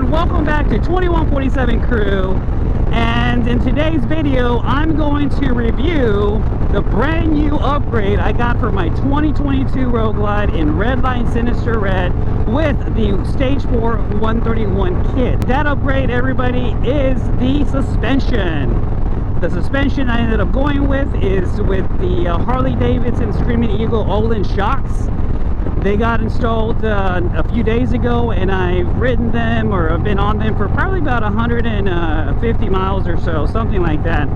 everyone, welcome back to 2147 Crew, and in today's video I'm going to review the brand new upgrade I got for my 2022 Road Glide in Redline Sinister Red with the Stage 4 131 kit. That upgrade, everybody, is the suspension. The suspension I ended up going with is with the Harley Davidson Screamin Eagle Öhlins Shocks. They got installed a few days ago, and I've ridden them, or I've been on them for probably about 150 miles or so, something like that.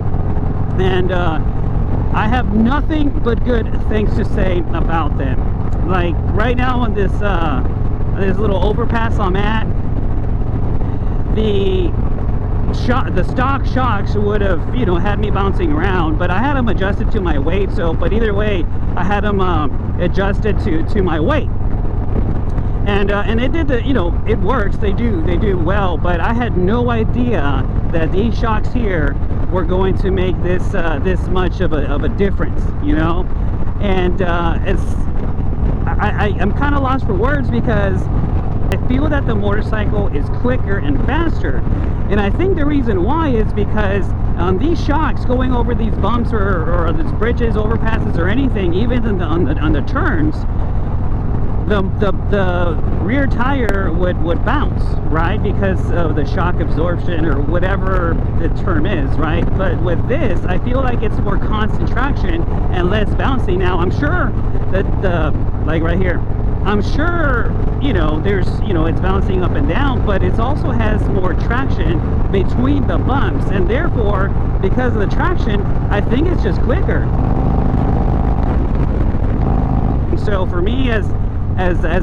And I have nothing but good things to say about them. Like right now on this little overpass I'm at, the stock shocks would have, you know, had me bouncing around, but I had them adjusted to my weight. So, but either way, I had them adjusted to my weight, and it did the, you know, it works. They do well, but I had no idea that these shocks here were going to make this this much of a difference, you know. And I'm kind of lost for words, because I feel that the motorcycle is quicker and faster, and I think the reason why is because these shocks going over these bumps or these bridges, overpasses, or anything, even on the turns, the rear tire would bounce, right, because of the shock absorption or whatever the term is, right? But with this, I feel like it's more constant traction and less bouncy. Now, I'm sure that like right here, I'm sure, you know, there's, you know, it's bouncing up and down, but it also has more traction between the bumps, and therefore, because of the traction, I think it's just quicker. So for me, as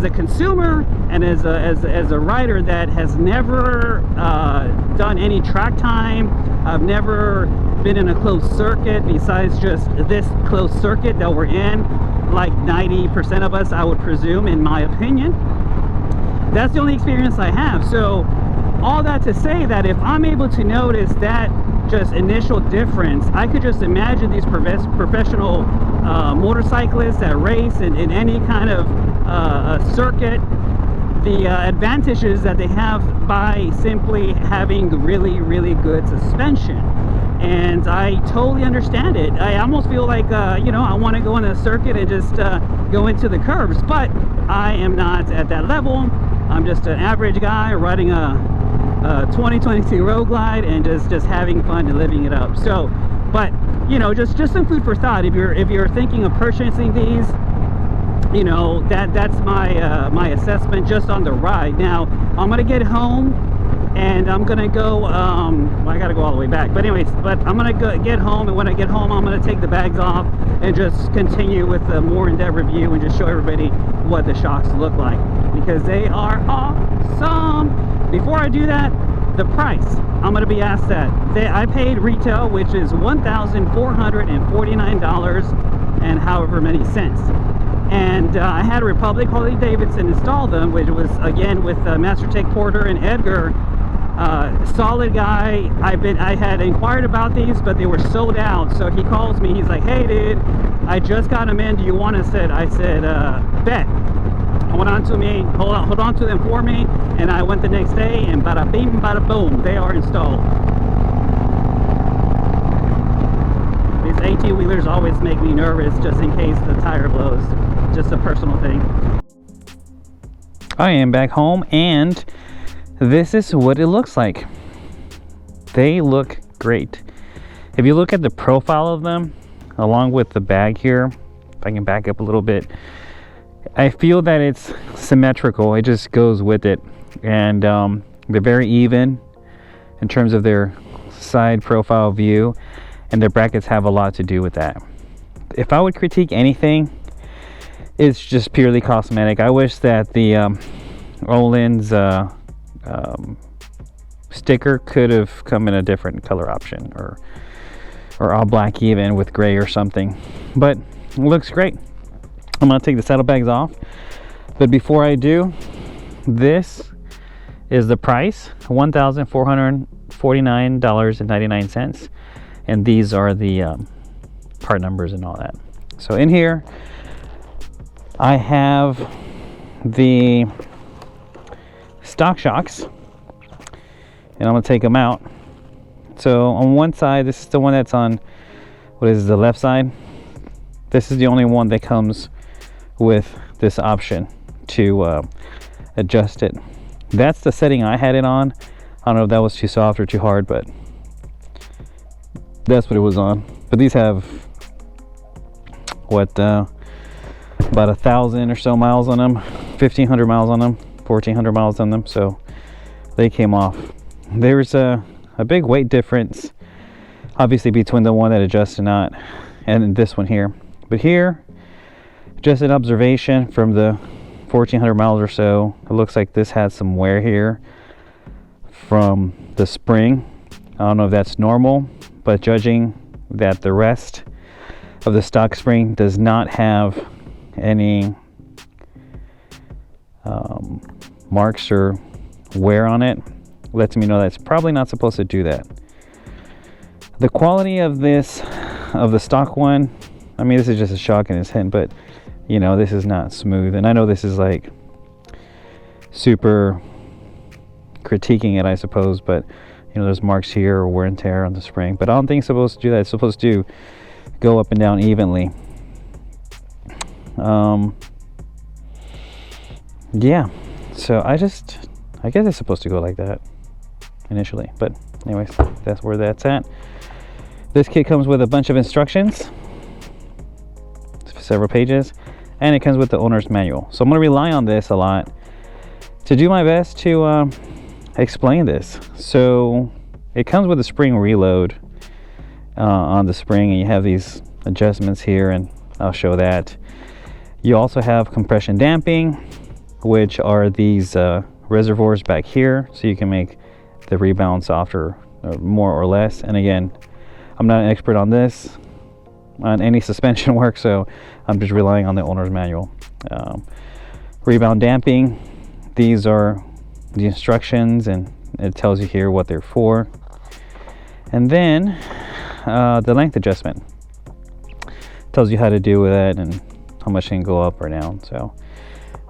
a consumer and as a rider that has never done any track time, I've never been in a closed circuit besides just this closed circuit that we're in, like 90% of us, I would presume, in my opinion. That's the only experience I have. So all that to say that if I'm able to notice that just initial difference, I could just imagine these professional motorcyclists that race in any kind of circuit, the advantages that they have by simply having really good suspension. And I totally understand it. I almost feel like, you know, I want to go on a circuit and just go into the curves, but I am not at that level. I'm just an average guy riding a 2022 Road Glide and just having fun and living it up. So, but you know, just some food for thought. If you're thinking of purchasing these, you know, that's my assessment just on the ride. Now, I'm gonna get home and I'm gonna go, well, I gotta go all the way back, but anyways, but I'm gonna get home, and when I get home, I'm gonna take the bags off and just continue with a more in-depth review and just show everybody what the shocks look like, because they are awesome. Before I do that, the price, I'm gonna be asked that. I paid retail, which is $1,449 and however many cents. And I had Republic Harley Davidson install them, which was again with Master Tech Porter and Edgar. Solid guy. I had inquired about these, but they were sold out. So he calls me, he's like, hey dude, I just got them in, do you want to sit? I said, bet. Hold on to them for me, and I went the next day, and bada bing bada boom, they are installed. These 18-wheelers always make me nervous, just in case the tire blows. Just a personal thing. I am back home, and this is what it looks like. They look great. If you look at the profile of them, along with the bag here, if I can back up a little bit, I feel that it's symmetrical. It just goes with it, and they're very even in terms of their side profile view, and their brackets have a lot to do with that. If I would critique anything, it's just purely cosmetic. I wish that the Öhlins sticker could have come in a different color option, or all black, even with gray or something, but it looks great. I'm gonna take the saddlebags off, but before I do, this is the price, $1,449.99, and these are the part numbers and all that. So in here I have the stock shocks, and I'm gonna take them out. So on one side, this is the one that's on, what is the left side? This is the only one that comes with this option to adjust it. That's the setting I had it on. I don't know if that was too soft or too hard, but that's what it was on. But these have what, about 1,000 or so miles on them, 1,500 miles on them, 1,400 miles on them, so they came off. There's a big weight difference obviously between the one that adjusts and not, and this one here. But here, just an observation from the 1,400 miles or so, it looks like this has some wear here from the spring. I don't know if that's normal, but judging that the rest of the stock spring does not have any marks or wear on it, lets me know that's probably not supposed to do that. The quality of this, of the stock one, I mean, this is just a shock in his hand, but you know, this is not smooth. And I know this is like super critiquing it, I suppose, but you know, there's marks here or wear and tear on the spring, but I don't think it's supposed to do that. It's supposed to go up and down evenly. Yeah, so I guess it's supposed to go like that initially, but anyways, that's where that's at. This kit comes with a bunch of instructions, several pages, and it comes with the owner's manual. So I'm going to rely on this a lot to do my best to explain this. So it comes with a spring reload on the spring, and you have these adjustments here, and I'll show that. You also have compression damping, which are these reservoirs back here, so you can make the rebound softer, more or less. And again, I'm not an expert on this, on any suspension work, so I'm just relying on the owner's manual. Rebound damping, these are the instructions, and it tells you here what they're for. And then the length adjustment tells you how to do with it and how much it can go up or down. So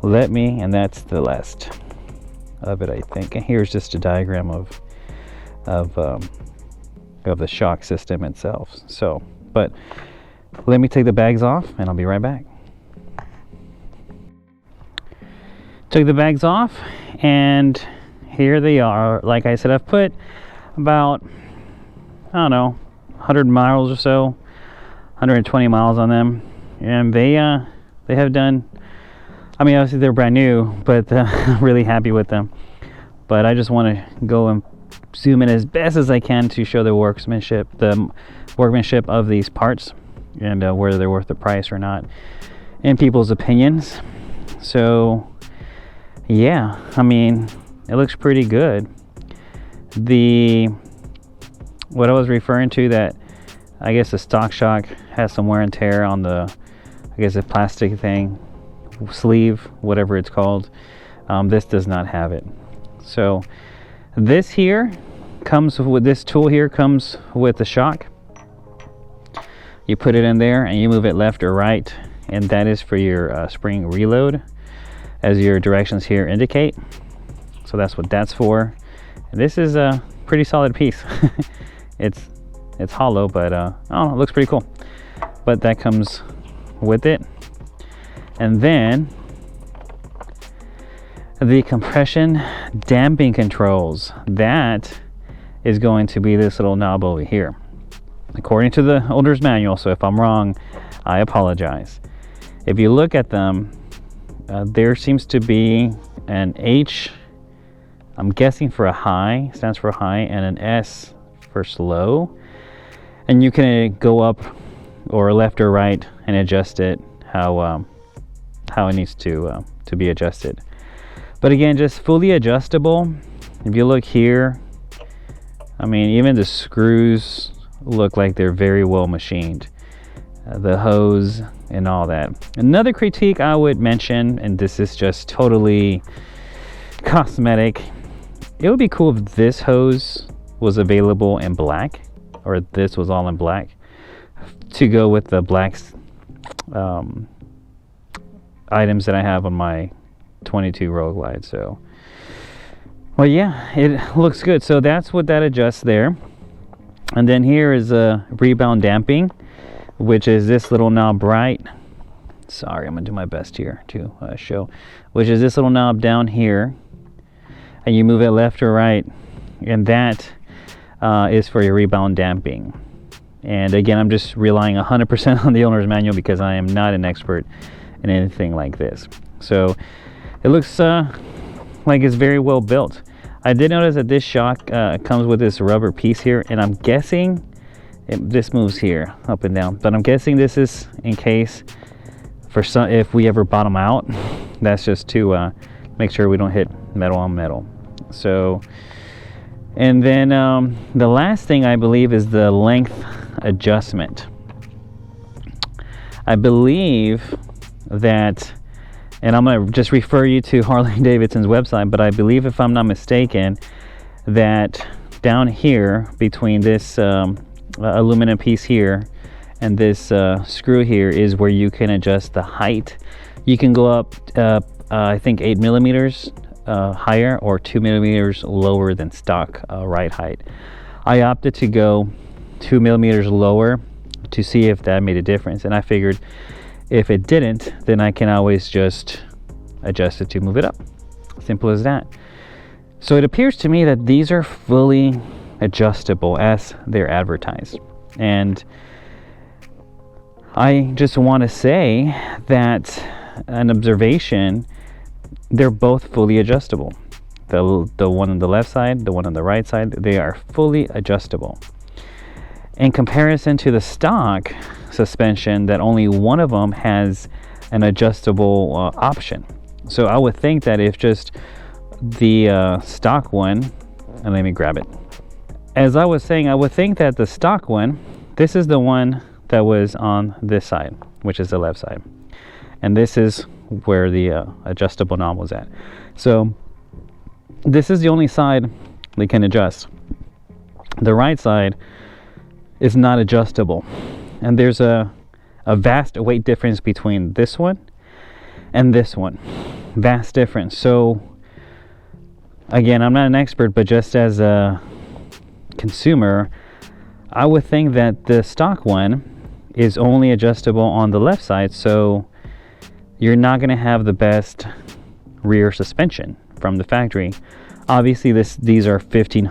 and that's the last of it, I think. And here's just a diagram of the shock system itself. So, but let me take the bags off and I'll be right back. Took the bags off, and here they are. Like I said, I've put about, I don't know, 100 miles or so, 120 miles on them, and they have done, I mean, obviously they're brand new, but I'm really happy with them. But I just want to go and zoom in as best as I can to show the workmanship of these parts, and whether they're worth the price or not in people's opinions. So yeah, I mean, it looks pretty good. What I was referring to, that I guess the stock shock has some wear and tear on the, I guess, the plastic thing, sleeve, whatever it's called. This does not have it. So this here comes with, this tool here comes with the shock. You put it in there and you move it left or right, and that is for your spring reload, as your directions here indicate. So that's what that's for. And this is a pretty solid piece. it's hollow, but I don't know, it looks pretty cool. But that comes with it. And then the compression damping controls, that is going to be this little knob over here, according to the owner's manual. So if I'm wrong, I apologize. If you look at them, there seems to be an H, I'm guessing for a high, stands for high, and an S for slow. And you can go up or left or right and adjust it how it needs to be adjusted. But again, just fully adjustable. If you look here, I mean, even the screws look like they're very well machined. The hose and all that. Another critique I would mention, and this is just totally cosmetic, it would be cool if this hose was available in black, or this was all in black, to go with the black items that I have on my 22 Road Glide. So Well, yeah, it looks good. So that's what that adjusts there. And then here is a rebound damping, which is this little knob right. Sorry, I'm gonna do my best here to show. Which is this little knob down here, and you move it left or right, and that is for your rebound damping. And again, I'm just relying 100% on the owner's manual because I am not an expert in anything like this. So it looks like it's very well built. I did notice that this shock comes with this rubber piece here, and I'm guessing this moves here up and down, but I'm guessing this is in case for some, if we ever bottom out, that's just to make sure we don't hit metal on metal. So, and then the last thing I believe is the length adjustment. I believe that, and I'm going to just refer you to Harley Davidson's website, but I believe, if I'm not mistaken, that down here between this aluminum piece here and this screw here is where you can adjust the height. You can go up I think 8 millimeters higher or 2 millimeters lower than stock ride height. I opted to go 2 millimeters lower to see if that made a difference, and I figured if it didn't, then I can always just adjust it to move it up. Simple as that. So it appears to me that these are fully adjustable as they're advertised, and I just want to say that an observation, they're both fully adjustable. The one on the left side, the one on the right side, they are fully adjustable. In comparison to the stock suspension, that only one of them has an adjustable option. So I would think that if just the stock one, and let me grab it. As I was saying, I would think that the stock one, this is the one that was on this side, which is the left side. And this is where the adjustable knob was at. So this is the only side they can adjust. The right side is not adjustable, and there's a vast weight difference between this one and this one. Vast difference. So again, I'm not an expert, but just as a consumer, I would think that the stock one is only adjustable on the left side, so you're not going to have the best rear suspension from the factory. Obviously these are $1,500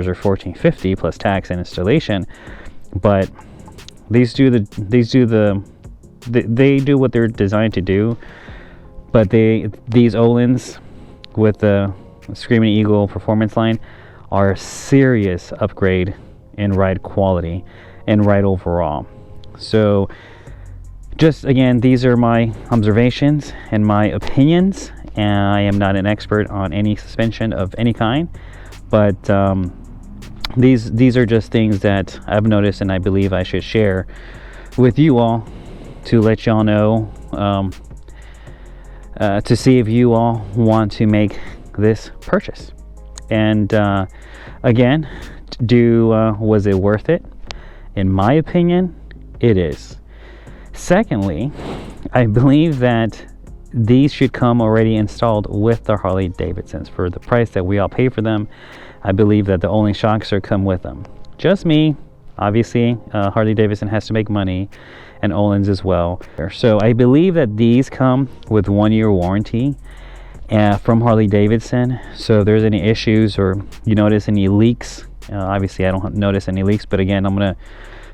or $1,450 plus tax and installation, but they do what they're designed to do. But these Öhlins with the Screamin Eagle performance line are a serious upgrade in ride quality and ride overall. So just again, these are my observations and my opinions, and I am not an expert on any suspension of any kind, but these are just things that I've noticed and I believe I should share with you all to let y'all know, to see if you all want to make this purchase. And again, was it worth it? In my opinion, it is. Secondly, I believe that these should come already installed with the Harley Davidsons for the price that we all pay for them. I believe that the Öhlins shocks come with them. Just me, obviously. Harley Davidson has to make money, and Öhlins as well. So I believe that these come with 1-year warranty from Harley Davidson. So if there's any issues or you notice any leaks, obviously I don't notice any leaks, but again, I'm going to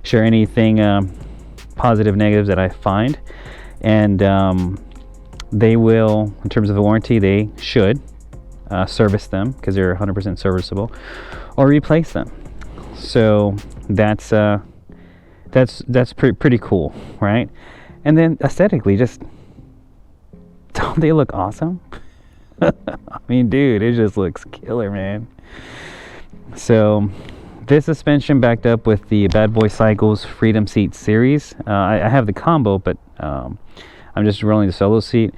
share anything positive, negatives that I find, and they will, in terms of the warranty, they should service them because they're 100% serviceable, or replace them. So that's pretty cool, right? And then aesthetically, just don't they look awesome? I mean, dude, it just looks killer, man. So this suspension backed up with the Bad Boy Cycles Freedom Seat series. I have the combo, but I'm just rolling the solo seat.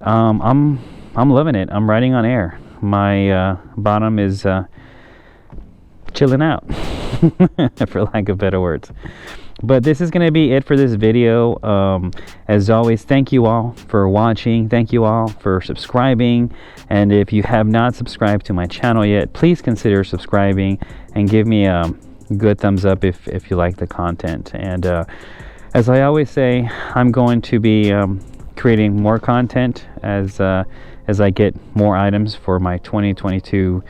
I'm loving it. I'm riding on air. My bottom is chilling out, for lack of better words. But this is going to be it for this video. As always, thank you all for watching. Thank you all for subscribing. And if you have not subscribed to my channel yet, please consider subscribing and give me a good thumbs up if you like the content. And as I always say, I'm going to be creating more content as I get more items for my 2022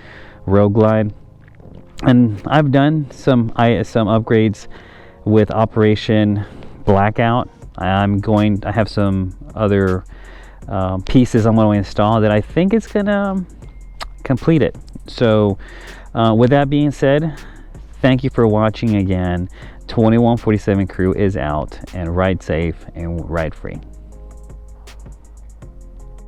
Rogue line. And I've done some upgrades with Operation Blackout. I have some other pieces I'm going to install that I think it's gonna complete it. So with that being said, thank you for watching again. 2147 crew is out, and ride safe and ride free.